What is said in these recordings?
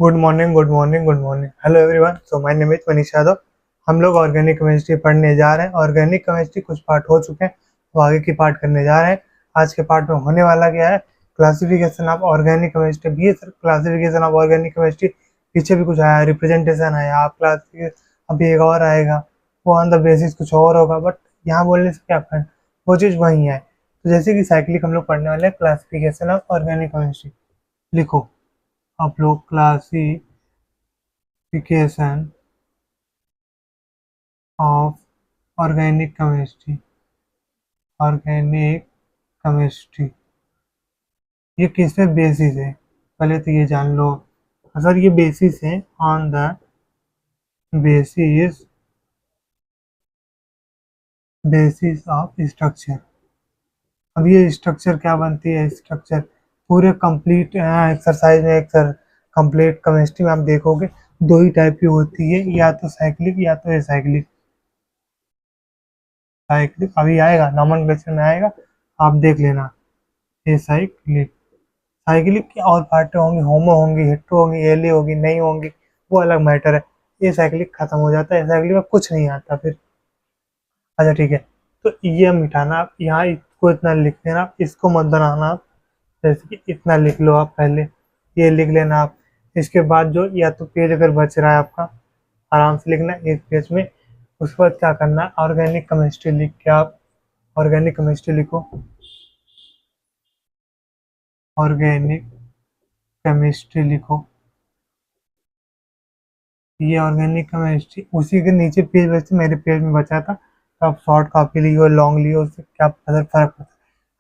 Good morning, good morning, good morning. Hello everyone, so my name is Manish Yadav. हम लोग organic chemistry पढ़ने जा रहे हैं। ऑर्गेनिक केमिस्ट्री कुछ पार्ट हो चुके हैं, तो आगे की पार्ट करने जा रहे हैं। आज के पार्ट में होने वाला क्या है? Classification of organic chemistry. भी sir classification of organic chemistry पीछे भी कुछ आया, रिप्रेजेंटेशन आया, आप क्लास अभी एक और आएगा, वो ऑन द बेसिस कुछ और होगा, बट यहाँ बोलने से क्या फर्क, वो चीज़ वही है। तो जैसे कि साइक्लिक हम लोग पढ़ने वाले हैं, क्लासिफिकेशन ऑफ ऑर्गेनिक केमिस्ट्री। लिखो आप लोग, classification of organic chemistry. Organic chemistry ये किस पे बेसिस है, पहले तो ये जान लो। सर ये बेसिस है on the basis basis of structure. अब ये स्ट्रक्चर क्या बनती है? स्ट्रक्चर पूरे कंप्लीट एक्सरसाइज में, एक सर कंप्लीट केमिस्ट्री में आप देखोगे दो ही टाइप की होती है, या तो साइक्लिक या तो एसाइक्लिक। साइक्लिक अभी आएगा, नॉमेनक्लेचर में आएगा, आप देख लेना। एसाइक्लिक, साइक्लिक की और पार्टें होंगी, होमो होंगी, हेट्रो होंगी, एली होगी, नहीं होंगी, वो अलग मैटर है। ये साइक्लिक खत्म हो जाता है, साइक्लिक में कुछ नहीं आता फिर। अच्छा ठीक है, तो ये मिटाना आप, यहाँ इसको इतना लिख देना, इसको मत बनाना आप। जैसे कि इतना लिख लो आप, पहले ये लिख लेना आप। इसके बाद जो या तो पेज अगर बच रहा है आपका, आराम से लिखना एक पेज में। उसके बाद क्या करना है, ऑर्गेनिक केमिस्ट्री लिख के आप ऑर्गेनिक केमिस्ट्री लिखो। ऑर्गेनिक केमिस्ट्री लिखो। ये ऑर्गेनिक केमिस्ट्री, उसी के नीचे पेज वैसे मेरे पेज में बचा था, तो आप शॉर्ट कॉपी लियो, लॉन्ग लियो, उससे क्या फर्क पड़ता है।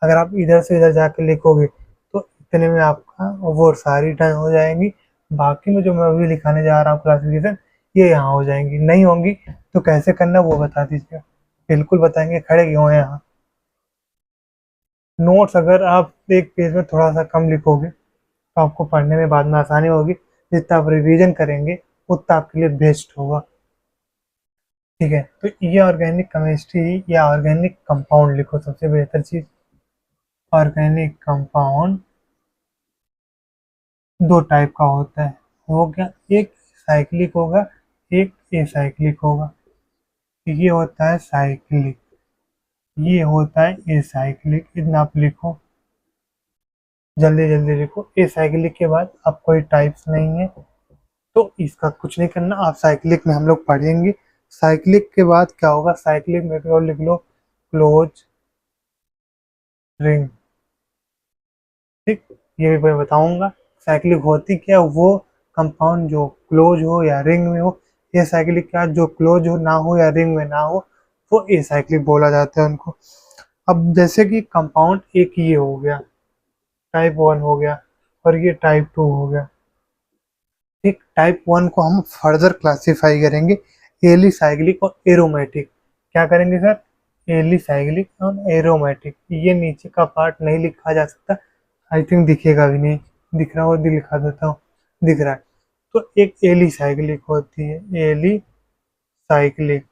अगर आप इधर से इधर जाके लिखोगे तो इतने में आपका वो सारी डन हो जाएंगी। बाकी में जो मैं अभी लिखाने जा रहा हूँ क्लासिफिकेशन, ये यहाँ हो जाएंगी। नहीं होंगी तो कैसे करना वो बता दीजिएगा, बिल्कुल बताएंगे, खड़े क्यों हैं यहाँ। नोट्स अगर आप एक पेज में थोड़ा सा कम लिखोगे तो आपको पढ़ने में बाद में आसानी होगी। जितना आप रिवीजन करेंगे उतना आपके लिए बेस्ट होगा। ठीक है, तो ये ऑर्गेनिक केमिस्ट्री या ऑर्गेनिक कंपाउंड लिखो, सबसे बेहतर चीज। ऑर्गेनिक कंपाउंड दो टाइप का होता है, हो गया, एक साइक्लिक होगा, एक एसाइक्लिक होगा। ये होता है साइक्लिक, ये होता है एसाइक्लिक। इतना आप लिखो, जल्दी जल्दी लिखो। एसाइक्लिक के बाद अब कोई टाइप्स नहीं है, तो इसका कुछ नहीं करना। आप साइक्लिक में हम लोग पढ़ेंगे। साइक्लिक के बाद क्या होगा, साइक्लिक में केवल लिख लो क्लोज रिंग। ठीक, ये भी मैं बताऊंगा। साइक्लिक होती क्या, वो कंपाउंड जो क्लोज हो या रिंग में हो। ये साइक्लिक क्या, जो क्लोज हो ना हो या रिंग में ना हो, वो ए साइक्लिक बोला जाता है उनको। अब जैसे कि कंपाउंड एक ये हो गया, टाइप वन हो गया, और ये टाइप टू हो गया। ठीक, टाइप वन को हम फर्दर क्लासीफाई करेंगे, एलिसाइक्लिक और एरोमेटिक। क्या करेंगे सर? एलिसाइक्लिक और एरोमेटिक। ये नीचे का पार्ट नहीं लिखा जा सकता, आई थिंक दिखेगा भी नहीं, दिख रहा हो दिखा देता हूँ, दिख रहा है। तो एक एलिसाइक्लिक होती है, एलिसाइक्लिक।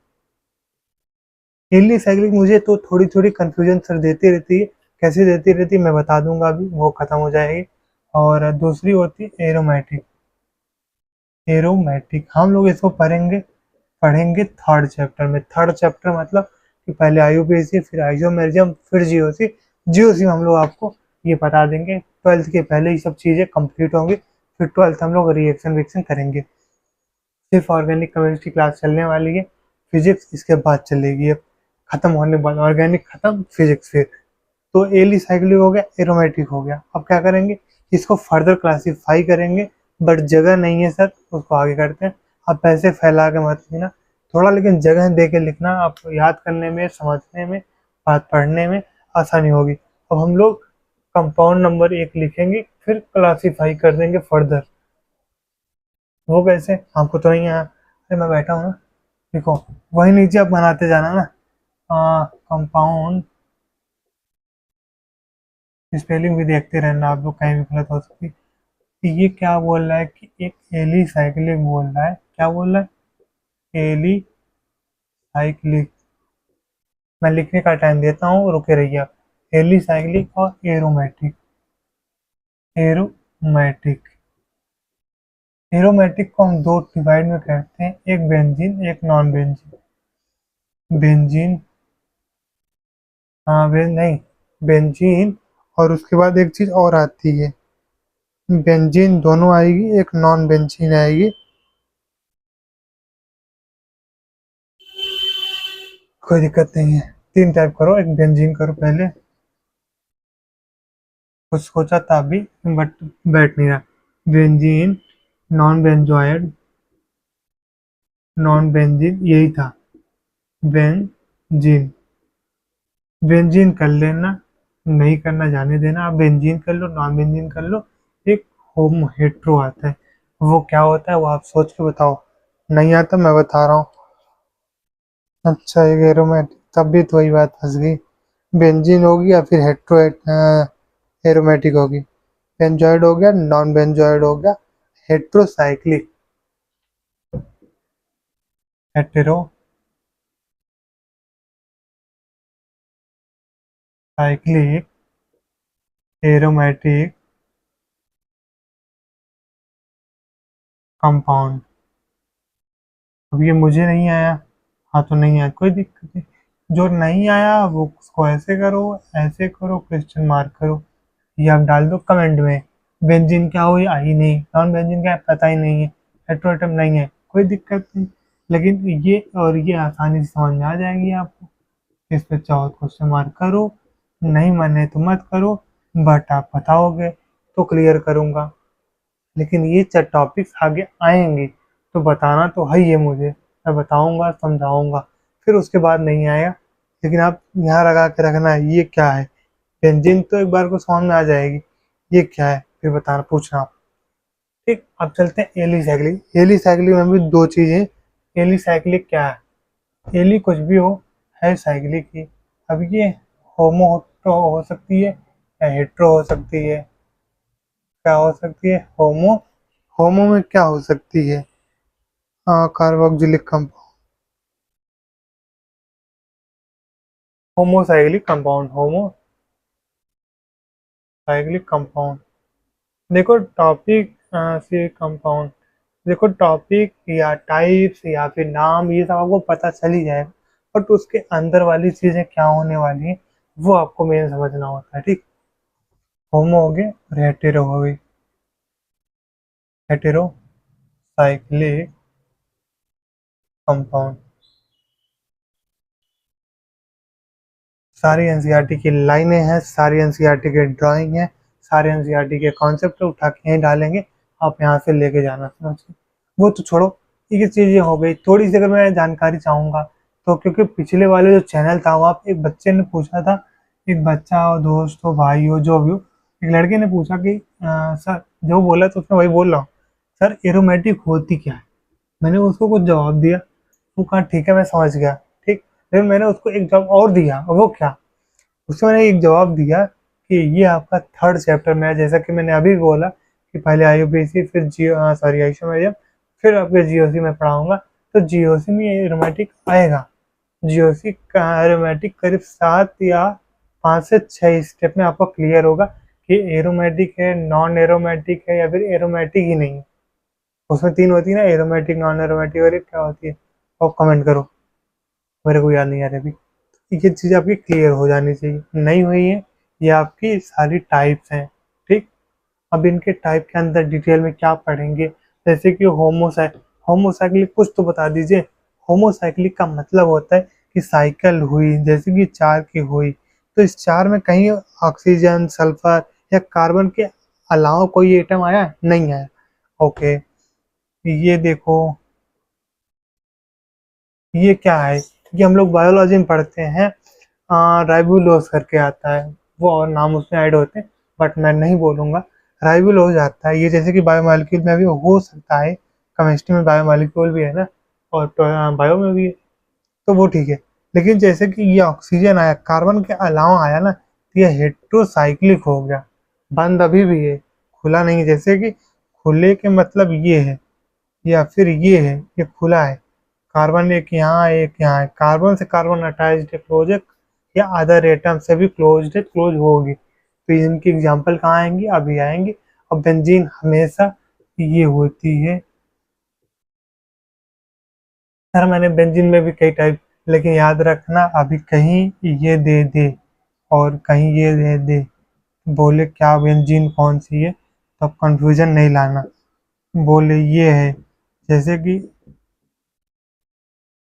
एलिसाइक्लिक मुझे तो थोड़ी थोड़ी कंफ्यूजन सर देती रहती है, कैसे देती रहती है मैं बता दूंगा, अभी वो खत्म हो जाएगी। और दूसरी होती है एरोमेटिक। एरोमेटिक हम लोग इसको पढ़ेंगे पढ़ेंगे थर्ड चैप्टर में। थर्ड चैप्टर मतलब कि पहले आईयूपीएसी, फिर आइसोमेरिज्म, फिर जीओसी। जीओसी में हम लोग आपको ये बता देंगे, ट्वेल्थ के पहले ये सब चीज़ें कंप्लीट होंगी। फिर ट्वेल्थ हम लोग रिएक्शन विएक्शन करेंगे। सिर्फ ऑर्गेनिक केमिस्ट्री क्लास चलने वाली है, फिजिक्स इसके बाद चलेगी। अब खत्म होने के बाद ऑर्गेनिक खत्म, फिजिक्स फिर। तो एलिसाइक्लिक हो गया, एरोमेटिक हो गया। अब क्या करेंगे, इसको फर्दर क्लासीफाई करेंगे, बट जगह नहीं है सर, उसको आगे करते हैं। आप पैसे फैला के मत लिखना, थोड़ा लेकिन जगह दे के लिखना, आपको याद करने में, समझने में, बात पढ़ने में आसानी होगी। अब हम लोग कंपाउंड नंबर एक लिखेंगे, फिर क्लासीफाई कर देंगे फर्दर। वो कैसे, आपको तो नहीं आया? अरे मैं बैठा हूँ ना, देखो वही नीचे आप बनाते जाना ना। कंपाउंड स्पेलिंग भी देखते रहना, आप लोग कहीं भी गलत हो सकती है। तो ये क्या बोल रहा है कि एक एली साइक्लिक बोल रहा है, क्या बोल रहा है? Alicyclic. मैं लिखने का टाइम देता हूँ, रुके रहिए आप। एली साइक्लिक और एरोमेटिक। एरोमेटिक एरोमेटिक को हम दो डिवाइड में करते हैं, एक बेंजीन एक नॉन बेंजीन। बेंजीन, हाँ नहीं, बेंजीन और उसके बाद एक चीज और आती है, बेंजीन दोनों आएगी, एक नॉन बेंजीन आएगी। कोई दिक्कत नहीं है, तीन टाइप करो, एक बेंजीन करो पहले। कुछ सोचा था अभी बट बैठ नहीं रहा। Benzene, non benzenoid, non benzene यही था, बेंजीन। बेंजीन कर लेना, नहीं करना जाने देना, आप बेंजीन कर लो, नॉन बेंजीन कर लो। एक होम हेट्रो आता है, वो क्या होता है वो आप सोच के बताओ। नहीं आता, मैं बता रहा हूँ। अच्छा, एक एरोमेटिक, तब भी तो वही बात फंस गई। बेंजीन होगी या फिर हेट्रो एरोमेटिक होगी। बेंजोइड हो गया, नॉन बेंजोइड हो गया, heterocyclic. Hetero cyclic aromatic compound. अब ये मुझे नहीं आया, हाँ तो नहीं आया, कोई दिक्कत नहीं। जो नहीं आया वो उसको ऐसे करो, क्वेश्चन मार्क करो, ये आप डाल दो कमेंट में। बेंजीन क्या हो ये आई नहीं, नॉन बेंजीन क्या है पता ही नहीं है, हेट्रोएटम नहीं है, कोई दिक्कत नहीं। लेकिन ये और ये आसानी से समझ में आ जाएगी आपको। इस पे चाहो तो क्वेश्चन मार्क करो, नहीं माने तो मत करो, बट आप बताओगे तो क्लियर करूंगा। लेकिन ये टॉपिक्स आगे आएंगे तो बताना तो है ही है मुझे, मैं बताऊंगा समझाऊंगा। फिर उसके बाद नहीं आएगा, लेकिन आप यहाँ लगा के रखना है ये क्या है। बेंजीन तो एक बार को समझ में आ जाएगी, ये क्या है फिर बताना पूछना आप। ठीक, अब चलते हैं एली साइक्लिक। एली साइक्लिक में भी दो चीज़ें। एली साइक्लिक क्या है, एली कुछ भी हो, है साइक्लिक ही। अब ये होमो हो सकती है या हेट्रो हो सकती है। क्या हो सकती है, होमो, होमो में क्या हो सकती है, हाँ carboxylic compound, homocyclic compound, homocyclic compound. देखो टॉपिक से कंपाउंड, देखो टॉपिक या टाइप्स या फिर नाम ये सब आपको पता चल ही जाएगा, बट उसके अंदर वाली चीजें क्या होने वाली हैं वो आपको मेन समझना होता है। ठीक, होमो हो गए और हेटेरो हो गई। हेटेरो साइक्लिक कंपाउंड, सारी एनसीईआरटी की लाइनें हैं, सारी एनसीईआरटी की ड्राइंग है, सारे एनसीईआरटी के कॉन्सेप्ट उठा के यहीं डालेंगे, आप यहाँ से लेके जाना समझ के। वो तो छोड़ो, ये चीज़ें हो गई थोड़ी सी। अगर मैं जानकारी चाहूँगा तो, क्योंकि पिछले वाले जो चैनल था वहाँ पे एक बच्चे ने पूछा था, एक बच्चा हो, दोस्त हो, भाई हो, जो भी हो, एक लड़के ने पूछा कि सर, जो बोला तो उसमें वही बोल रहा हूँ, सर एरोमेटिक होती क्या है। मैंने उसको कुछ जवाब दिया, वो कहा ठीक है मैं समझ गया। ठीक, फिर मैंने उसको एक जवाब और दिया, और वो क्या, उससे मैंने एक जवाब दिया कि ये आपका थर्ड चैप्टर में है। जैसा कि मैंने अभी बोला कि पहले आईयूपीएसी, फिर जियो, सॉरी आइसोमेरियम, फिर आपके जीओसी में पढ़ाऊंगा। तो जीओसी में ये एरोमेटिक आएगा। जीओसी का एरोमेटिक करीब 7 या 5 से 6 स्टेप में आपको क्लियर होगा कि एरोमेटिक है, नॉन एरोमेटिक है, या फिर एरोमेटिक ही नहीं है। उसमें 3 होती है ना, एरोमेटिक, नॉन एरोमेटिक, और एक क्या होती है, और कमेंट करो, मेरे को याद नहीं आ रहा अभी। ये चीज़ आपकी क्लियर हो जानी चाहिए, नहीं हुई है, ये आपकी सारी टाइप्स हैं। ठीक, अब इनके टाइप के अंदर डिटेल में क्या पढ़ेंगे, जैसे कि होमोसाइक्लिक कुछ तो बता दीजिए। होमोसाइक्लिक का मतलब होता है कि साइकिल हुई, जैसे कि 4 की हुई, तो इस 4 में कहीं ऑक्सीजन, सल्फर या कार्बन के अलावा कोई एटम आया, नहीं आया। ओके, ये देखो, ये क्या है, ये हम लोग बायोलॉजी में पढ़ते हैं, राइबुलोज करके आता है, वो और नाम उसमें ऐड होते हैं, बट मैं नहीं बोलूँगा। राइबुलोज आता है, ये जैसे कि बायोमॉलिक्यूल में भी हो सकता है, केमिस्ट्री में बायोमॉलिक्यूल भी है ना, और बायो में भी है, तो वो ठीक है। लेकिन जैसे कि ये ऑक्सीजन आया, कार्बन के अलावा आया ना, तो ये हेट्रोसाइक्लिक हो गया। बंद अभी भी है, खुला नहीं है। जैसे कि खुले के मतलब ये है, या फिर ये है, ये खुला है, कार्बन एक यहाँ एक यहाँ है, कार्बन से कार्बन अटैच्ड है, क्लोज है, या अदर एटम से भी क्लोज है, क्लोज होगी। तो इनकी एग्जांपल कहाँ आएंगी, अभी आएंगी। और बेंजीन हमेशा ये होती है। सर मैंने बेंजीन में भी कई टाइप, लेकिन याद रखना अभी कहीं ये दे दे और कहीं ये दे दे, बोले क्या बेंजीन कौन सी है, तो अब कंफ्यूजन नहीं लाना। बोले ये है, जैसे कि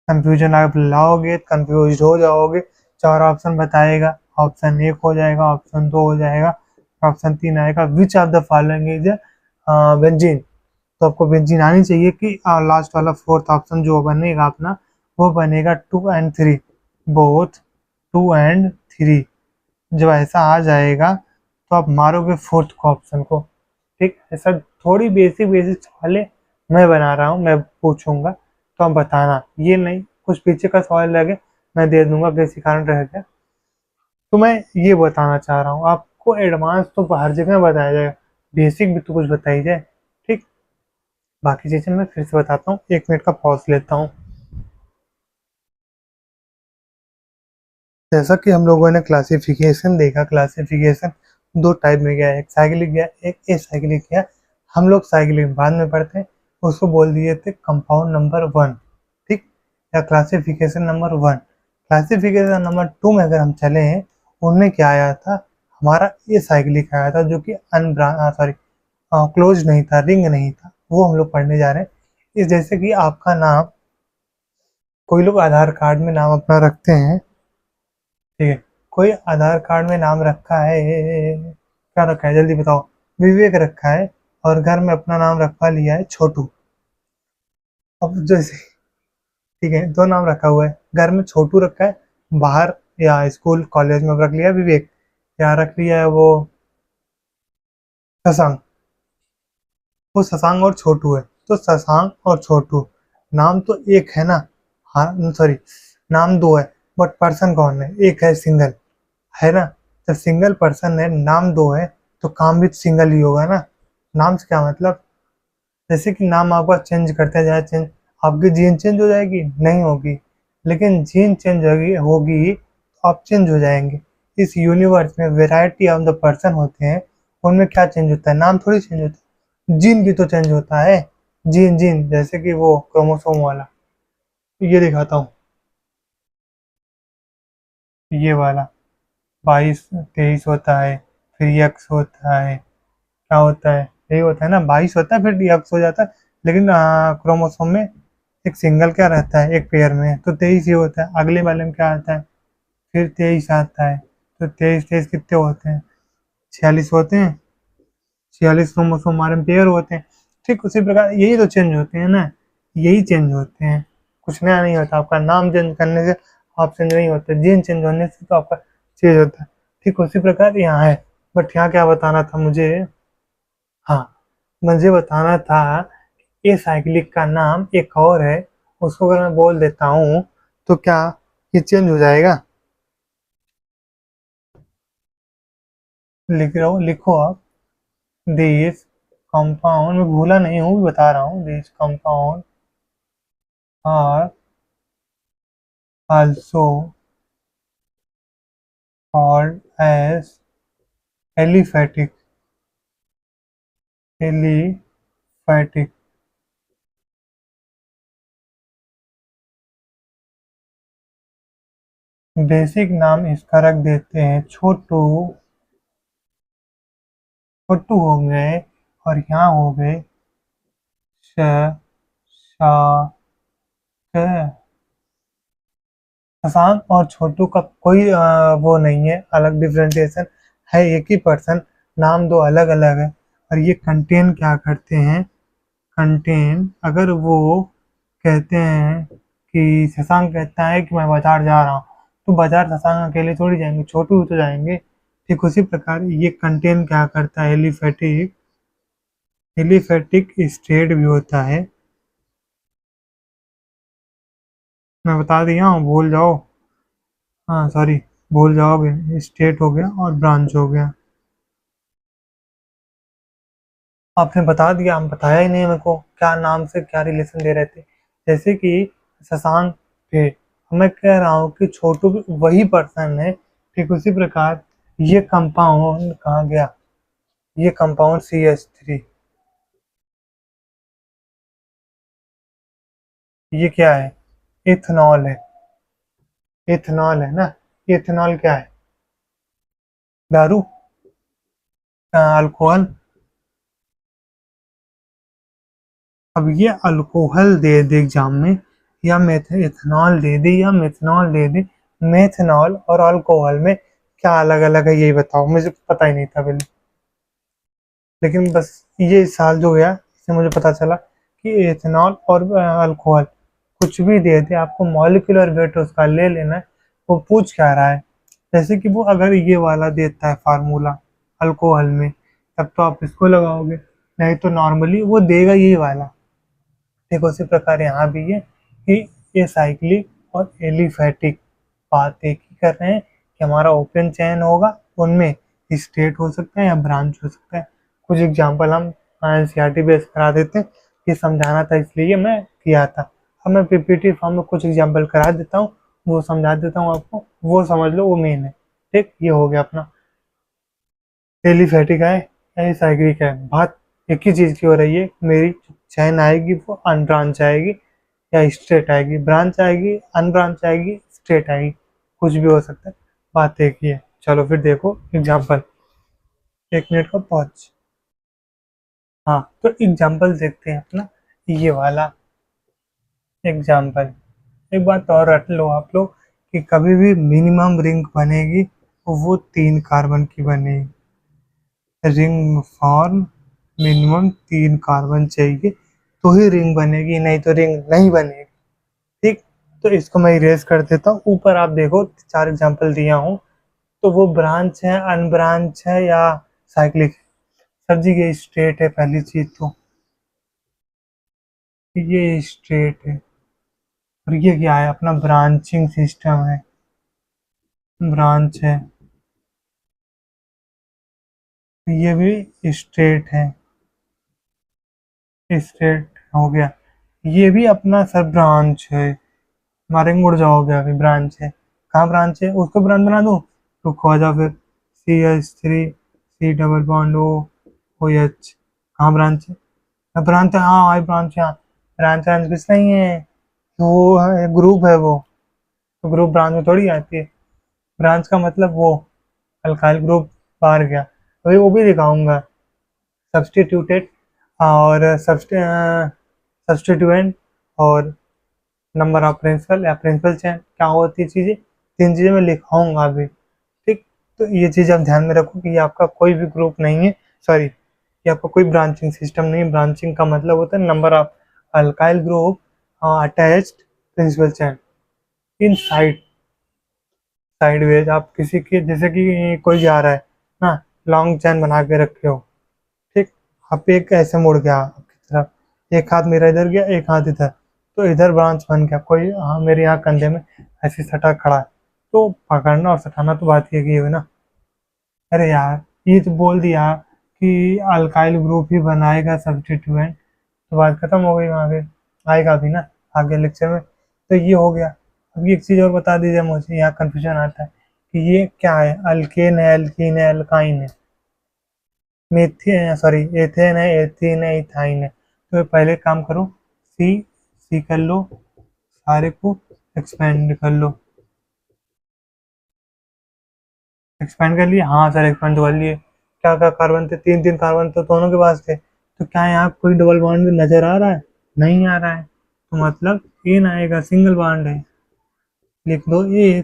कंफ्यूजन आप लाओगे कंफ्यूज हो जाओगे। चार ऑप्शन बताएगा, ऑप्शन एक हो जाएगा, ऑप्शन दो हो जाएगा, ऑप्शन तीन आएगा, which of the following is benzene. तो आपको बेंजीन आनी चाहिए कि लास्ट वाला फोर्थ ऑप्शन जो बनेगा अपना, वो बनेगा 2 and 3, बोथ 2 and 3। जब ऐसा आ जाएगा तो आप मारोगे फोर्थ को ऑप्शन को। ठीक, ऐसा थोड़ी बेसिक बेसिक सवाल मैं बना रहा हूँ, मैं पूछूंगा तो आप बताना, ये नहीं कुछ पीछे का सवाल लगे मैं दे दूंगा किसी कारण रह गया। तो मैं ये बताना चाह रहा हूँ आपको, एडवांस तो हर जगह बताया जाएगा, बेसिक भी तो कुछ बताई जाए। ठीक, बाकी चीज़ें मैं फिर से बताता हूँ, 1 मिनट का पॉज लेता हूँ। जैसा कि हम लोगों ने क्लासिफिकेशन देखा, क्लासिफिकेशन दो टाइप में गया, एक साइक्लिक गया, एक एसाइक्लिक गया। हम लोग साइक्लिक बाद में पढ़ते हैं, उसको बोल दिए थे कंपाउंड नंबर 1। ठीक, या क्लासिफिकेशन नंबर 1। क्लासिफिकेशन नंबर 2 में अगर हम चले हैं, उनमें क्या आया था, हमारा एसाइक्लिक आया था, जो कि सॉरी क्लोज नहीं था, रिंग नहीं था, वो हम लोग पढ़ने जा रहे हैं। इस जैसे कि आपका नाम, कोई लोग आधार कार्ड में नाम अपना रखते हैं, ठीक है, कोई आधार कार्ड में नाम रखा है, क्या रखा है जल्दी बताओ, विवेक रखा है, और घर में अपना नाम रखवा लिया है छोटू। अब जैसे, ठीक है, दो नाम रखा हुआ है, घर में छोटू रखा है, बाहर या स्कूल कॉलेज में रख लिया विवेक, या रख लिया है वो शशांक। वो शशांक और छोटू है, तो शशांक और छोटू, नाम तो एक है ना, हाँ सॉरी, नाम दो है, बट पर्सन कौन है, एक है, सिंगल है ना। जब सिंगल पर्सन है, नाम दो है, तो काम भी सिंगल ही होगा ना। नाम से क्या मतलब, जैसे कि नाम आपका चेंज करते जाए, चेंज, आपकी जीन चेंज हो जाएगी नहीं होगी, लेकिन जीन चेंज होगी होगी तो आप चेंज हो जाएंगे। इस यूनिवर्स में वेराइटी ऑफ द पर्सन होते हैं, उनमें क्या चेंज होता है, नाम थोड़ी चेंज होता है, जीन भी तो चेंज होता है। जीन जीन जैसे कि वो क्रोमोसोम वाला, ये दिखाता हूँ, ये वाला 22 23 होता है, फिर यक्स होता है, क्या होता है, यही होता है ना, 22 होता है फिर यक्स हो जाता है। लेकिन क्रोमोसोम में एक सिंगल क्या रहता है, एक पेयर में, तो 23 ही होता है। अगले वाले में क्या आता है, फिर 23 आता है, तो 23 23 कितने होते हैं, 46 होते हैं। 46 क्रोमोसोम हमारे में पेयर होते हैं। ठीक उसी प्रकार यही तो चेंज होते हैं ना, यही चेंज होते हैं, कुछ नया नहीं होता। आपका नाम चेंज करने से आप चेंज नहीं होते, जीन चेंज होने से तो आपका चेंज होता है। ठीक उसी प्रकार यहाँ है, बट यहाँ क्या बताना था मुझे, हाँ, मुझे बताना था, ये साइक्लिक का नाम एक और है, उसको अगर मैं बोल देता हूँ तो क्या ये चेंज हो जाएगा। लिख रहा हूँ, लिखो आप, दिस कंपाउंड, मैं भूला नहीं हूँ, बता रहा हूँ, this compound are also called as aliphatic, aliphatic. Basic नाम इसका रख देते हैं छोटू, छोटू हो गए, और यहाँ हो गए श, शा, क। शशांक और छोटू का कोई वो नहीं है, अलग डिफ्रेंशिएशन है, एक ही पर्सन, नाम दो अलग अलग है। और ये कंटेन क्या करते हैं, कंटेन, अगर वो कहते हैं कि शशांक कहता है कि मैं बाजार जा रहा हूँ, तो बाजार शशांक अकेले थोड़ी जाएंगे, छोटू भी तो जाएंगे। ठीक उसी प्रकार ये कंटेन क्या करता है, एलिफेटिक, एलिफेटिक स्टेट भी होता है। मैं बता दिया हूँ, भूल जाओ, हाँ सॉरी, भूल जाओगे, स्टेट हो गया और ब्रांच हो गया। आपने बता दिया, हम बताया ही नहीं मेरे को क्या नाम से क्या रिलेशन दे रहे थे। जैसे कि शशांक थे, मैं कह रहा हूँ कि छोटू भी वही पर्सन है। ठीक उसी प्रकार ये कंपाउंड कहाँ गया, ये कंपाउंड CH3, ये क्या है? इथेनॉल है। इथेनॉल है ना। इथेनॉल क्या है? दारू, अल्कोहल। अब ये अल्कोहल दे दे एग्जाम में, या इथेनॉल दे दे, या मेथनॉल दे दे। मेथनॉल और अल्कोहल में क्या अलग अलग है यही बताओ, मुझे पता ही नहीं था पहले। लेकिन बस ये साल जो गया इससे मुझे पता चला कि इथेनॉल और अल्कोहल कुछ भी दे दे, आपको मॉलिक्यूलर वेट उसका ले लेना है। वो पूछ क्या रहा है? जैसे कि वो अगर ये वाला देता है फार्मूला अल्कोहल में, तब तो आप इसको लगाओगे, नहीं तो नॉर्मली वो देगा यही वाला। ठीक उसी प्रकार यहाँ भी है कि ये साइक्लिक और एलिफैटिक बात एक ही कर रहे हैं कि हमारा ओपन चैन होगा, उनमें स्टेट हो सकता है या ब्रांच हो सकता है। कुछ एग्जांपल हम एनसीईआरटी बेस करा देते हैं, ये समझाना था इसलिए मैं किया था। अब मैं पीपीटी फॉर्म में कुछ एग्जांपल करा देता हूँ, वो समझा देता हूँ आपको, वो समझ लो, वो मेन है। ठीक, ये हो गया अपना। एलिफैटिक है या साइक्लिक है, बात एक ही चीज़ की हो रही है। मेरी चैन आएगी वो अनब्रांच आएगी या स्ट्रेट आएगी, ब्रांच आएगी, अनब्रांच आएगी, स्ट्रेट आएगी, कुछ भी हो सकता है, बात एक ही है। चलो फिर देखो एग्जांपल, 1 मिनट का पॉज। हाँ, तो एग्जांपल देखते हैं अपना, ये वाला एग्जांपल। एक बात और रट लो आप लोग कि कभी भी मिनिमम रिंग बनेगी तो वो 3 कार्बन की बनेगी। रिंग फॉर्म मिनिमम 3 कार्बन चाहिए तो ही रिंग बनेगी, नहीं तो रिंग नहीं बनेगी। ठीक, तो इसको मैं इरेज कर देता हूँ। ऊपर आप देखो 4 एग्जांपल दिया हूँ, तो वो ब्रांच है, अनब्रांच है या साइक्लिक है? सर जी ये स्ट्रेट है, पहली चीज तो ये स्ट्रेट है। और ये क्या है? अपना ब्रांचिंग सिस्टम है, ब्रांच है। ये भी स्ट्रेट है, स्ट्रेट हो गया। ये भी अपना सर ब्रांच है, मारेंगे उड़ जाओगे, अभी ब्रांच है। कहाँ ब्रांच है? उसको ब्रांच बना दूँ? तो खो जाओ फिर। CH3 C double bond OH, कहाँ ब्रांच है? ब्रांच है, हाँ आई ब्रांच है। ब्रांच ब्रांच कुछ नहीं है, वो है ग्रुप है वो। तो ग्रुप ब्रांच में थोड़ी आती है। ब्रांच का मतलब वो अल्काइल ग्रुप बाहर गया, अभी वो भी दिखाऊंगा। सब्सटीट्यूटेड और सब्सटीट्यूएंट और नंबर ऑफ प्रिंसिपल या प्रिंसिपल चेन क्या होती है चीज़ें, 3 चीज़ें मैं लिखाऊंगा अभी। ठीक, तो ये चीज़ आप ध्यान में रखो कि ये आपका कोई भी ग्रुप नहीं है, सॉरी, ये आपका कोई ब्रांचिंग सिस्टम नहीं है। ब्रांचिंग का मतलब होता है number of alkyl group attached principal chain inside, sideways. आप किसी के जैसे कि कोई जा रहा है ना, लॉन्ग चैन बना के रखे हो, ठीक, आप एक ऐसे मुड़ गया आपकी तरफ, एक हाथ मेरा इधर गया, एक हाथ इधर, तो इधर ब्रांच बन गया। कोई हाँ मेरे यहाँ कंधे में ऐसे सटा खड़ा है, तो पकड़ना और सटाना तो बात ही है ना। अरे यार, ये तो बोल दिया कि अल्काइल ग्रुप ही बनाएगा सब्स्टिट्यूएंट, तो बात खत्म हो गई वहाँ पे। आएगा भी ना आगे लेक्चर में, तो ये हो गया। अब ये एक चीज़ और बता दीजिए, मुझे यहाँ कंफ्यूजन आता है कि ये क्या है? अल्केन है, अल्कीन है, अल्काइन है, मेथेन, सॉरी एथेन है, एथीन है, इथाइन है। तो ये पहले काम करो, सी सी कर लो, सारे को एक्सपेंड कर लो। एक्सपेंड कर लिए? हाँ सर एक्सपेंड तो कर लिए। क्या क्या कार्बन थे? 3 3 कार्बन तो दोनों के पास थे। तो क्या यहाँ कोई डबल बॉन्ड नजर आ रहा है? नहीं आ रहा है, तो मतलब एन आएगा, सिंगल बॉन्ड है। लिख दो एथ।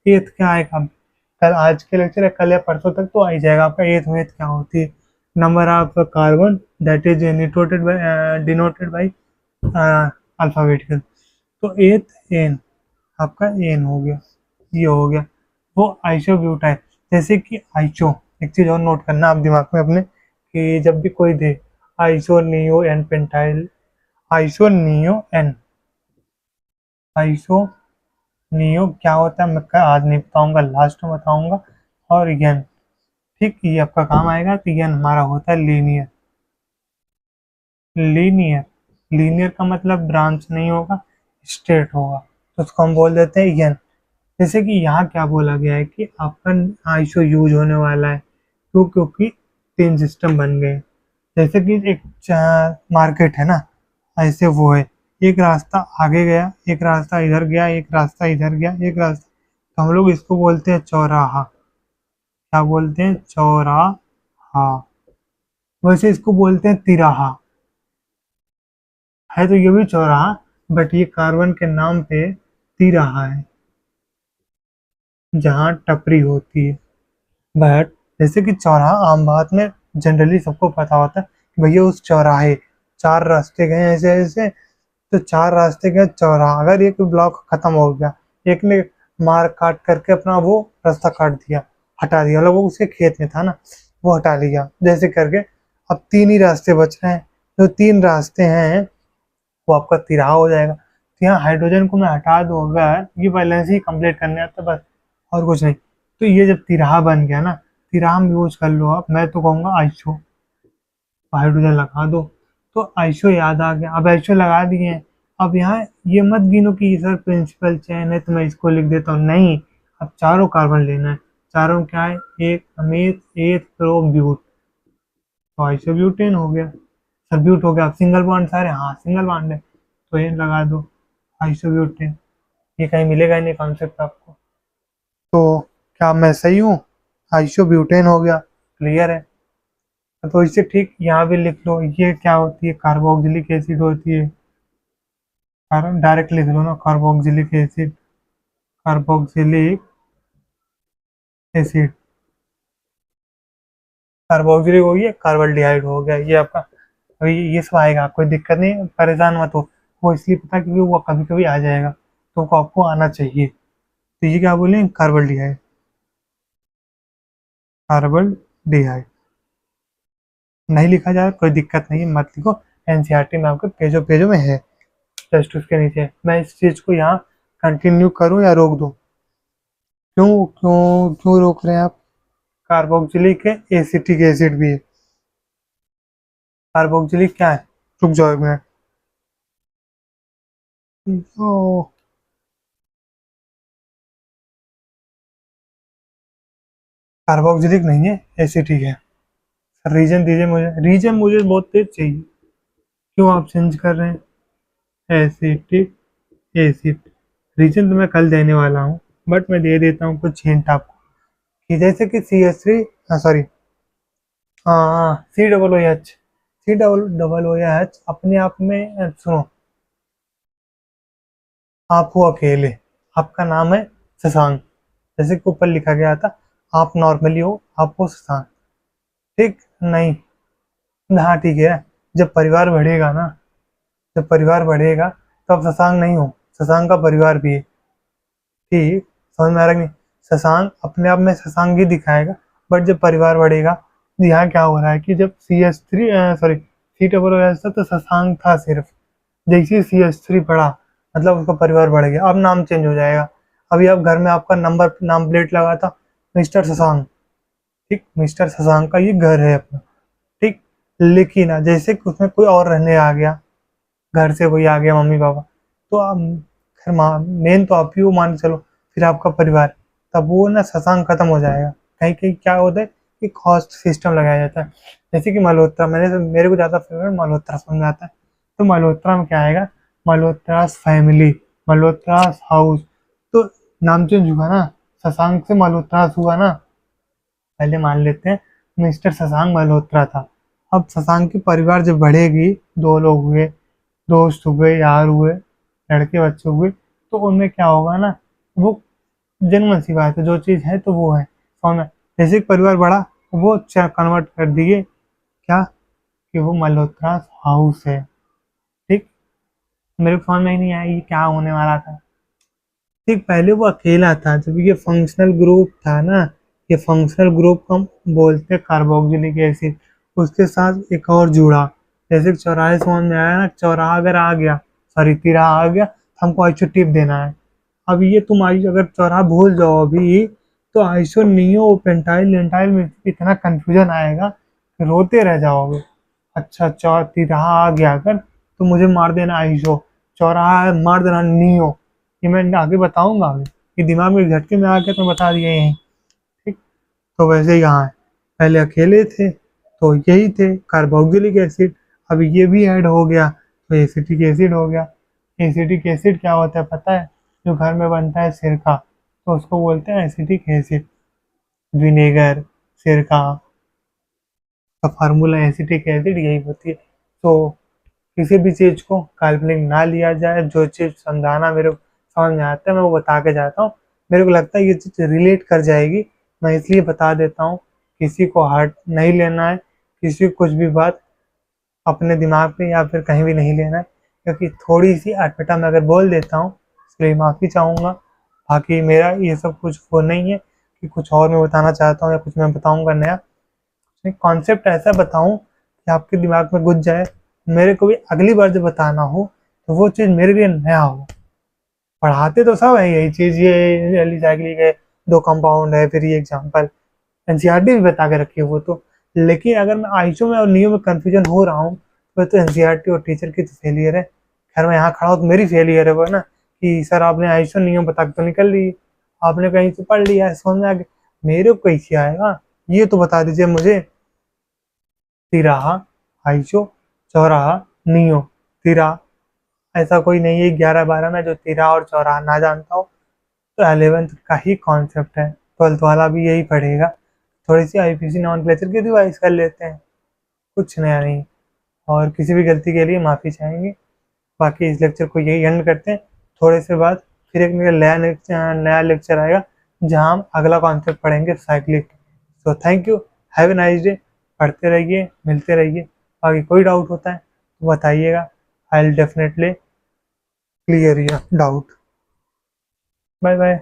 एथ क्या आएगा? कल आज के लेक्चर है, कल या परसों तक तो आ ही जाएगा आपका एथ में क्या होती है। Number of carbon that is denoted by alphabetical. तो एथ एन, आपका एन हो गया, ये हो गया। वो आइसोब्यूटाइल, जैसे कि आइसो, एक चीज़ और नोट करना आप दिमाग में अपने, कि जब भी कोई दे iso neo N pentyl, iso neo N, iso neo क्या होता है मैं आज नहीं बताऊंगा, लास्ट में बताऊंगा। और एन, ठीक, ये आपका काम आएगा। तो एन हमारा होता है लीनियर। लीनियर, लीनियर का मतलब ब्रांच नहीं होगा, स्ट्रेट होगा, तो उसको हम बोल देते हैं एन। जैसे कि यहाँ क्या बोला गया है कि आपका आईसो यूज होने वाला है, क्यों? क्योंकि 3 सिस्टम बन गए। जैसे कि एक मार्केट है ना, ऐसे वो है एक रास्ता आगे गया, एक रास्ता इधर गया, एक रास्ता इधर गया, एक रास्ता, तो हम लोग इसको बोलते हैं चौराहा। क्या बोलते हैं? चौराहा। वैसे इसको बोलते हैं तिराहा। है तो ये भी चौराहा, बट ये कार्बन के नाम पे तिराहा है, जहाँ टपरी होती है। बट जैसे कि चौराहा आम बात में जनरली सबको पता होता है कि भैया उस चौराहे चार रास्ते गए ऐसे ऐसे, तो चार रास्ते गए चौराहा। अगर एक ब्लॉक खत्म हो गया, एक ने मार काट करके अपना वो रास्ता काट दिया, हटा दिया, मतलब वो उसके खेत में था ना, वो हटा लिया जैसे करके, अब तीन ही रास्ते बच रहे हैं। जो तीन रास्ते हैं वो आपका तिराहा हो जाएगा। तो यहाँ हाइड्रोजन को मैं हटा दूँ, अगर ये बैलेंस ही कंप्लीट करने आता बस, और कुछ नहीं। तो ये जब तिराहा बन गया ना, तिराहा में यूज कर लो आप, मैं तो कहूँगा आइसो, हाइड्रोजन लगा दो। तो आइसो याद आ गया, अब आइसो लगा दिए हैं। अब यहाँ ये मत गिनो कि सर प्रिंसिपल चेन है तो मैं इसको लिख देता हूँ, नहीं। अब चारों कार्बन लेना है। चारों क्या है? एक अमीर, एक प्रोब्यूट, तो आइसोब्यूटेन हो गया, सबब्यूट हो गया। अब सिंगल बॉन्ड सारे, हाँ सिंगल बॉन्ड है, तो ये लगा दो आइसोब्यूटेन। ये कहीं मिलेगा ही नहीं कॉन्सेप्ट आपको। तो क्या मैं सही हूँ? आइसोब्यूटेन हो गया, क्लियर है। तो इससे ठीक यहाँ भी लिख लो, ये क्या होती है? कार्बोक्सिलिक एसिड होती है। डायरेक्ट लिख लो ना, carboxylic acid, carboxylic acid, carboxylic हो गया, कार्बल्डिहाइड हो गया, ये आपका। अभी ये सब आएगा, कोई दिक्कत नहीं, परेशान मत हो। वो इसलिए पता क्योंकि वो कभी कभी आ जाएगा, तो वो आपको आना चाहिए। तो ये क्या बोले? कार्बल्डिहाइड, कार्बल्डिहाइड। नहीं लिखा जाए कोई दिक्कत नहीं है, मत लिखो। एनसीईआरटी में आपके पेजों पेजों में है, जस्ट उसके नीचे। मैं इस चीज को यहाँ कंटिन्यू करूँ या रोक दूँ? क्यों क्यों क्यों रोक रहे हैं आप? कार्बोक्सिलिक है, एसिटिक एसिड भी है। कार्बोक्सिलिक क्या है? रुक जाओ एक मिनट। ओ, कार्बोक्सिलिक नहीं है, एसिटिक है। रीजन दीजिए मुझे, रीजन मुझे बहुत तेज चाहिए। क्यों आप चेंज कर रहे हैं? Acetic acid. रीजन तो मैं कल देने वाला हूँ, बट मैं दे देता हूँ कुछ हिंट आपको, कि जैसे कि सी एच थ्री, सॉरी, हाँ C double O H, C double double O H अपने आप में सुनो, आप हो अकेले, आपका नाम है शशांक, जैसे कि ऊपर लिखा गया था, आप नॉर्मली हो, आप हो शशांक, ठीक? नहीं, हाँ ठीक है। जब परिवार बढ़ेगा ना, जब परिवार बढ़ेगा तो आप शशांक नहीं हो, शशांक का परिवार भी है, ठीक? समझ में आ रहा है कि नहीं? शशांक अपने आप में शशांक ही दिखाएगा, बट जब परिवार बढ़ेगा, यहाँ क्या हो रहा है कि जब C S three, sorry, C double O S था तो शशांक था सिर्फ, जैसे सी एस थ्री बढ़ा, मतलब उसका परिवार बढ़ गया, अब नाम चेंज हो जाएगा। अभी आप घर में आपका नंबर नाम प्लेट लगा था मिस्टर शशांक, ठीक? मिस्टर शशांक का ये घर है अपना, ठीक? लेकिन जैसे कि उसमें कोई और रहने आ गया, घर से कोई आ गया, मम्मी पापा, तो आप खैर मेन तो आप ही वो मान के चलो, फिर आपका परिवार, तब वो ना शशांक खत्म हो जाएगा। कहीं कहीं क्या होता है कि कॉस्ट सिस्टम लगाया जाता है, जैसे कि मल्होत्रा, मेरे को ज़्यादा फेवरेट मल्होत्रा समझ में आता है। तो मल्होत्रा में क्या आएगा? मल्होत्रास फैमिली, मल्होत्रास हाउस, तो नाम चेंज हुआ ना, शशांक से मल्होत्रास हुआ ना। पहले मान लेते हैं मिस्टर शशांक मल्होत्रा था, अब शशांक की परिवार जब बढ़ेगी, दो लोग हुए, दोस्त हुए, यार हुए, लड़के बच्चे हुए, तो उनमें क्या होगा ना, वो जेन्युइन सी बात है, जो चीज़ है तो वो है, समझ में? जैसे कि परिवार बढ़ा, वो कन्वर्ट कर दिए क्या, कि वो मल्होत्रा हाउस है, ठीक? मेरे को समझ में ही नहीं आया ये क्या होने वाला था। ठीक, पहले वो अकेला था, जब ये फंक्शनल ग्रुप था ना, ये फंक्शनल ग्रुप को हम बोलते हैं कार्बोक्सिलिक एसिड, उसके साथ एक और जुड़ा, जैसे कि चौराहे समझ में आया ना, चौराहा अगर आ गया, सॉरी तिराहा आ गया, तो हमको आइसो टिप देना है। अब ये तुम आइसो अगर चौराहा भूल जाओ अभी, तो आइसो नियो पेंटाइल लेंटाइल में इतना कंफ्यूजन आएगा कि रोते रह जाओगे। अच्छा, तिराहा आ गया अगर, तो मुझे मार देना आइसो, चौराहा है मार देना नियो, ये मैं आगे बताऊंगा आगे, कि दिमाग में झटके में आके तो बता दिए यहीं, ठीक? तो वैसे ही यहाँ है, पहले अकेले थे तो यही थे कार्बोक्सिलिक एसिड, अब ये भी ऐड हो गया तो एसिटिक एसिड हो गया। एसिटिक एसिड क्या होता है पता है? जो घर में बनता है सिरका, तो उसको बोलते हैं एसिटिक एसिड। विनेगर, सिरका का फार्मूला एसिटिक एसिड यही होती है। तो किसी भी चीज़ को काल्पनिक ना लिया जाए, जो चीज़ समझाना मेरे को समझ में आता है मैं वो बता के जाता हूँ। मेरे को लगता है ये चीज़ रिलेट कर जाएगी, मैं इसलिए बता देता हूँ। किसी को हार्ड नहीं लेना है, किसी को कुछ भी बात अपने दिमाग पे या फिर कहीं भी नहीं लेना है, क्योंकि थोड़ी सी अटपटा मैं अगर बोल देता हूँ इसलिए माफ़ी चाहूँगा। बाकी मेरा ये सब कुछ वो नहीं है कि कुछ और मैं बताना चाहता हूँ या कुछ मैं बताऊँगा नया। कॉन्सेप्ट ऐसा बताऊँ कि आपके दिमाग में घुस जाए, मेरे को भी अगली बार जब बताना हो तो वो चीज़ मेरे लिए नया हो। पढ़ाते तो सब है यही चीज़, ये एलिसाइक्लिक है, दो कंपाउंड है, फिर ये एग्जांपल एनसीईआरटी भी बता के रखी है वो तो। लेकिन अगर मैं आइसो में और नियो में कंफ्यूजन हो रहा हूँ तो एनसीईआरटी और टीचर की तो फेलियर है। खैर मैं यहाँ खड़ा हूँ तो मेरी फेलियर है वो ना, कि सर आपने आइसो नियो बता के तो निकल ली, आपने कहीं से पढ़ लिया है समझ में आ गया, मेरे को कैसे आएगा ये तो बता दीजिए मुझे। तिराहा, आइसो, चौराहा, नियो, तिराहा, ऐसा कोई नहीं है 11-12 में जो तिराहा और चौराहा ना जानता हो। तो 11th का ही कॉन्सेप्ट है, 12th वाला भी यही पढ़ेगा। थोड़ी सी आईपीसी नॉमेनक्लेचर की रिवाइज कर लेते हैं, कुछ नया नहीं। और किसी भी गलती के लिए माफ़ी चाहेंगे। बाकी इस लेक्चर को यही एंड करते हैं। थोड़े से बाद फिर एक मेरा नया लेक्चर आएगा जहाँ हम अगला कॉन्सेप्ट पढ़ेंगे cyclic. So thank you, have a nice day. पढ़ते रहिए, मिलते रहिए। बाकी कोई डाउट होता है तो बताइएगा, I will definitely clear your doubt. Bye bye.